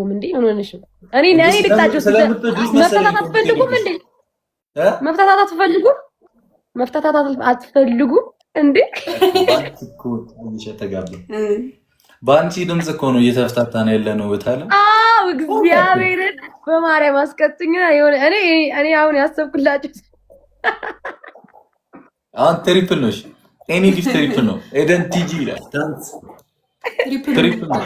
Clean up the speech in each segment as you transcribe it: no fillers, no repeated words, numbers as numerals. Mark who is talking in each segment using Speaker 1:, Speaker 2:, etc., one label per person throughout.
Speaker 1: እንዴ ምን ሆነሽ ነው? እኔ ልቅጣችሁ መፍታታት አትፈልጉም እንዴ? መፍታታት አትፈልጉም? መፍታታት አትፈልጉም እንዴ?
Speaker 2: በአንቺ ድምጽ እኮ ነው እየተፍታታን ያለ ነው ብታለ።
Speaker 1: አዎ እግዚአብሔርን በማርያም አስቀጥኝ። እኔ አሁን ያሰብኩላችሁ
Speaker 2: አሁን ትሪፕል ነው። ኤኒ ጊፍት ትሪፕል ነው። ኤደን ቲጂ ይላል። ትሪፕል ነው።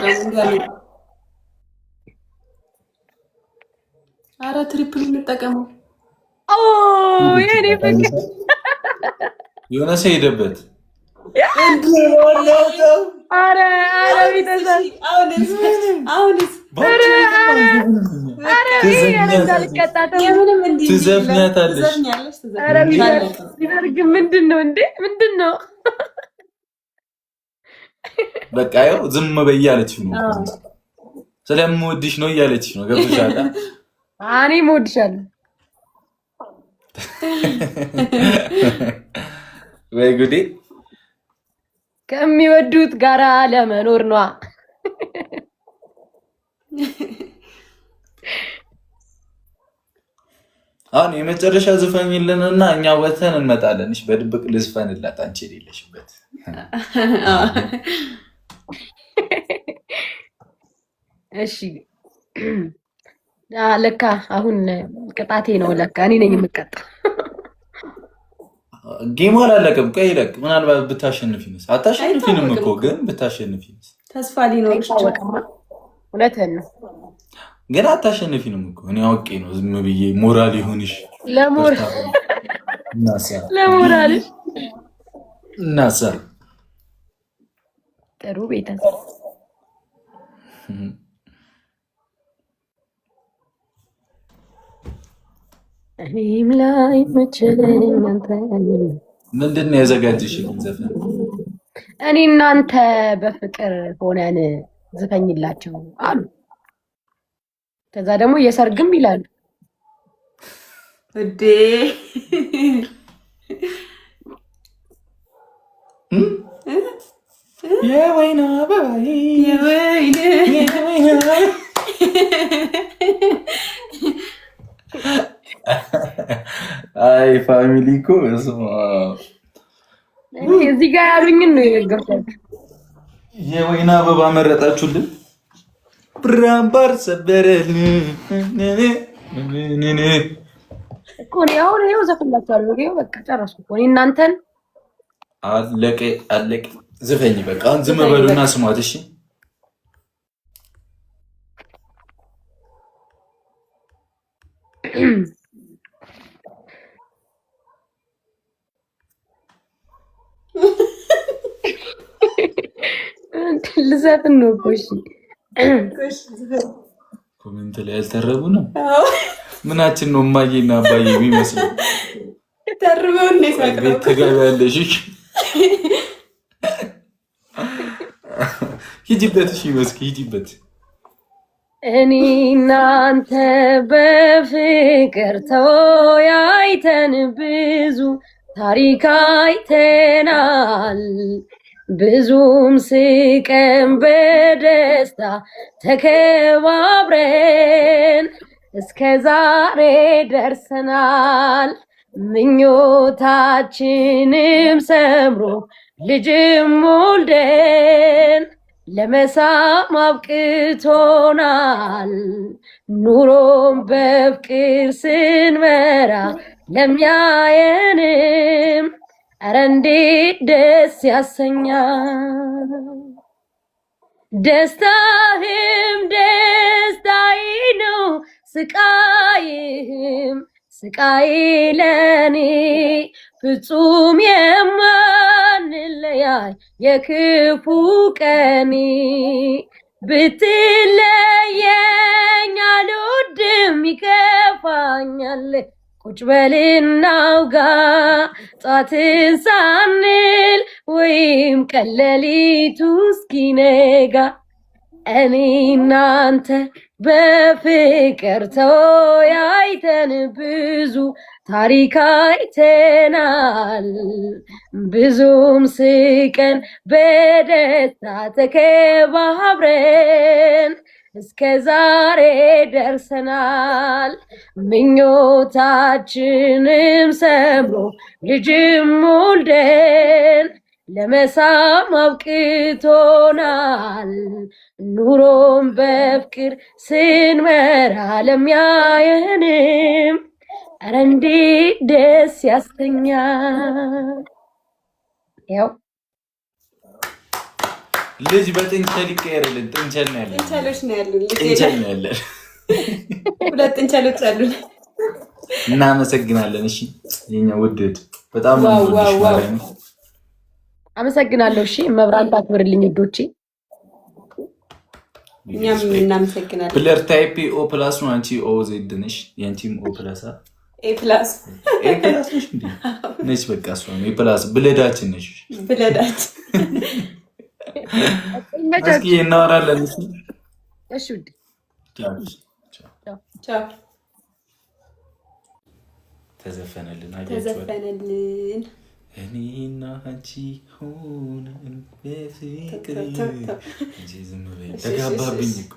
Speaker 3: አረ ትሪፕል እንጠቀመው።
Speaker 1: ኦ የኔ ፍቅር
Speaker 2: የሆነ ሰው ሄደበት።
Speaker 1: አረ ቢተሰብ አሁንስ
Speaker 2: ትዘፍኛታለሽ።
Speaker 1: ምንድን ነው እንዴ? ምንድን ነው?
Speaker 2: በቃ ያው ዝም በይ እያለችሽ ነው። ስለምወድሽ ነው እያለችሽ ነው። ገብቶሻል?
Speaker 1: እኔም እወድሻለሁ።
Speaker 2: ወይ ጉዴ!
Speaker 1: ከሚወዱት ጋራ ለመኖር ነዋ።
Speaker 2: አሁን የመጨረሻ ዝፈኝልንና እኛ ወተን እንመጣለን። እሺ፣ በድብቅ ልዝፈንላት አንቺ የሌለሽበት።
Speaker 1: እሺ ለካ አሁን ቅጣቴ ነው። ለካ እኔ ነኝ የምቀጣው።
Speaker 2: ጌሙ አላለቀም። ቆይ ይለቅ። ምናልባት ብታሸንፊ ነው። አታሸንፊንም እኮ ግን ብታሸንፊ ነው።
Speaker 3: ተስፋ ሊኖር ይችላል።
Speaker 1: እውነትህን ነው
Speaker 2: ግን አታሸንፊንም እኮ። እኔ አውቄ ነው ዝም ብዬ ሞራል ይሁንሽ።
Speaker 1: ለሞራልሽ
Speaker 2: እናሳ
Speaker 1: ጥሩ ቤተሰብ እኔም ላይ መቸለኝ አንተ
Speaker 2: ምንድን ነው ያዘጋጅሽልኝ ዘፈን?
Speaker 1: እኔ እናንተ በፍቅር ሆነን ዝፈኝላቸው አሉ። ከዛ ደግሞ የሰርግም ይላሉ
Speaker 3: እዴ
Speaker 2: የወይና አበባዬ አይ ፋሚሊ እኮ
Speaker 1: እዚህ ጋር ያሉኝን ነው የነገርኳቸው።
Speaker 2: የወይና አበባ መረጣችሁልን። ብራምባር ሰበረልን
Speaker 1: እኮ ነው። አሁን ይኸው ዘፍንላችኋለሁ። ይኸው በቃ ጨረስኩ እኮ። እኔ እናንተን
Speaker 2: አለቀ ዝፈኝ በቃ። አሁን ዝም በሉና ስሟት እሺ።
Speaker 1: ልዘፍን ነው እኮ። እሺ
Speaker 2: ኮሜንት ላይ ያልተረቡ ነው። ምናችን ነው እማዬና አባዬ የሚመስለው?
Speaker 3: ተርበው ነው የሳቀው።
Speaker 2: ተጋባለሽ? ሂጂበት። እሺ መስኪ ሂጂበት።
Speaker 1: እኔ እናንተ በፍቅር ተወያይተን ብዙ ታሪክ አይተናል። ብዙም ስቀን በደስታ ተከባብረን እስከ ዛሬ ደርሰናል። ምኞታችንም ሰምሮ ልጅም ወልደን ለመሳም አብቅቶናል። ኑሮም በፍቅር ስንመራ ለሚያየንም ኧረ እንዴት ደስ ያሰኛል። ደስታህም ደስታዬ ነው፣ ስቃይህም ስቃዬ ለኔ ፍጹም የማንለያይ የክፉ ቀኔ። ብትለየኝ አልወድም ይከፋኛል። ቁጭ በልና አውጋ ጧትን ሳንል ወይም ቀለሊቱ እስኪነጋ። እኔ እናንተ በፍቅር ተወያይተን ብዙ ታሪክ አይተናል። ብዙም ስቀን በደስታ ተከባብረን እስከ ዛሬ ደርሰናል። ምኞታችንም ሰምሮ ልጅም ወልደን ለመሳም አብቅቶናል። ኑሮም በፍቅር ስንመራ ለሚያየንም ኧረ እንዴት ደስ ያሰኛል። ያው
Speaker 2: ልጅ በጥንቸል ይቀየርልን። ጥንቸል ነው ያለን።
Speaker 3: ጥንቸሎች ነው ያሉን።
Speaker 2: ጥንቸል ነው ያለን።
Speaker 3: ሁለት ጥንቸሎች አሉን።
Speaker 2: እናመሰግናለን። እሺ የኛ ውድድ በጣም
Speaker 1: አመሰግናለሁ። እሺ መብራን ታክብርልኝ ውዶቼ።
Speaker 3: እኛም እናመሰግናለን።
Speaker 2: ፕለር ታይፕ ኦ ፕላስ ነው። አንቺ ኦ ዜድ ነሽ። ያንቺም ኦ ፕላስ
Speaker 3: ኤ ፕላስ
Speaker 2: ነሽ እንዴ? ነሽ በቃ እሷ ነው ኤ ፕላስ ብለዳችን ነሽ።
Speaker 3: ብለዳችን
Speaker 2: እስኪ እናወራለን።
Speaker 1: እሺ ውድ
Speaker 3: ቻው።
Speaker 2: ተዘፈነልን
Speaker 3: ተዘፈነልን።
Speaker 2: እኔና አንቺ ሆነን በፍቅር እንጂ ዝም በይ ተጋባብኝ እኮ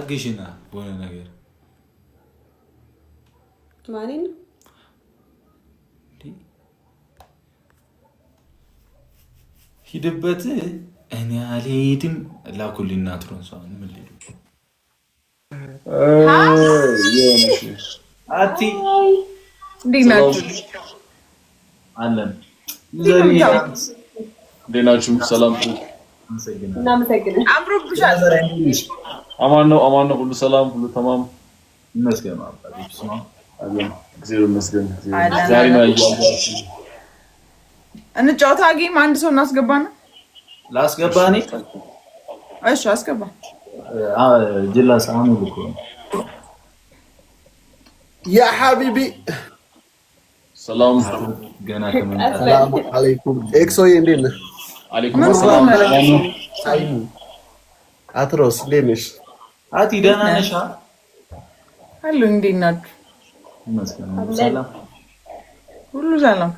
Speaker 2: አግሽና በሆነ ነገር
Speaker 3: ማንን
Speaker 2: ሂድበት እኔ አልሄድም ላኩልኝ ትሮንሷ ምን ልሄዱ አቲ
Speaker 4: እንዴት ናችሁ?
Speaker 2: አለን
Speaker 5: እንዴት ናችሁ? ሰላም
Speaker 3: እናመሰግናለን።
Speaker 4: አምሮብሻል።
Speaker 5: አማን ነው ሁሉ ሰላም ሁሉ ተማም
Speaker 2: ይመስገን አባቶች ነው
Speaker 5: አለን እግዚአብሔር ይመስገን። ዛሬ ነው ያያችሁ
Speaker 4: እንጫወታ ጌም አንድ ሰው እናስገባና
Speaker 2: ላስገባኔ
Speaker 4: እሺ አስገባ
Speaker 2: ጅላስ አሁን ልኮ
Speaker 6: ያ ሐቢቢ
Speaker 5: ሰላም
Speaker 2: ገና ከመጣ
Speaker 6: ሰላም አለይኩም ኤክሶዬ እንዴት ነህ?
Speaker 5: አለይኩም ሰላም
Speaker 6: ሳይሙ አትሮስ እንዴት ነሽ?
Speaker 2: አቲ ደህና ነሽ?
Speaker 4: አሉ እንዴት ናችሁ?
Speaker 2: ይመስገን ሰላም
Speaker 4: ሁሉ ሰላም።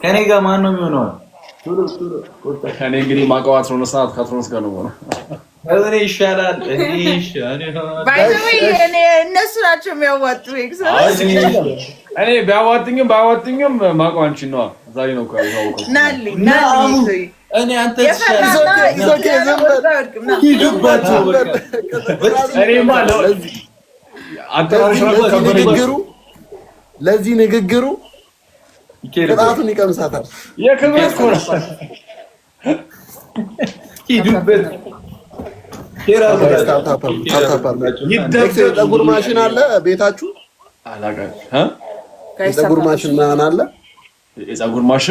Speaker 2: ከኔ ጋር ማን ነው የሚሆነው?
Speaker 5: እኔ እንግዲህ ማውቀው አትሮንስ ናት። ከአትሮንስ ጋር ነው ማለት
Speaker 2: እኔ ይሻላል
Speaker 4: ባይዘው እኔ እነሱ ናቸው የሚያዋጡ ኤክስ
Speaker 5: እኔ ባያዋጥኝም ማውቀው አንቺ ነው። ዛሬ ነው እኮ ያወቀው
Speaker 4: ናልኝ
Speaker 2: እኔ አንተ
Speaker 6: ለዚህ ንግግሩ ቅጣቱን ይቀምሳታል።
Speaker 5: የክብረት ኮራ
Speaker 2: ሂዱበት
Speaker 6: የፀጉር ማሽን አለ ቤታችሁ?
Speaker 5: አላጋ
Speaker 6: የፀጉር ማሽን ምናምን አለ?
Speaker 5: የፀጉር ማሽን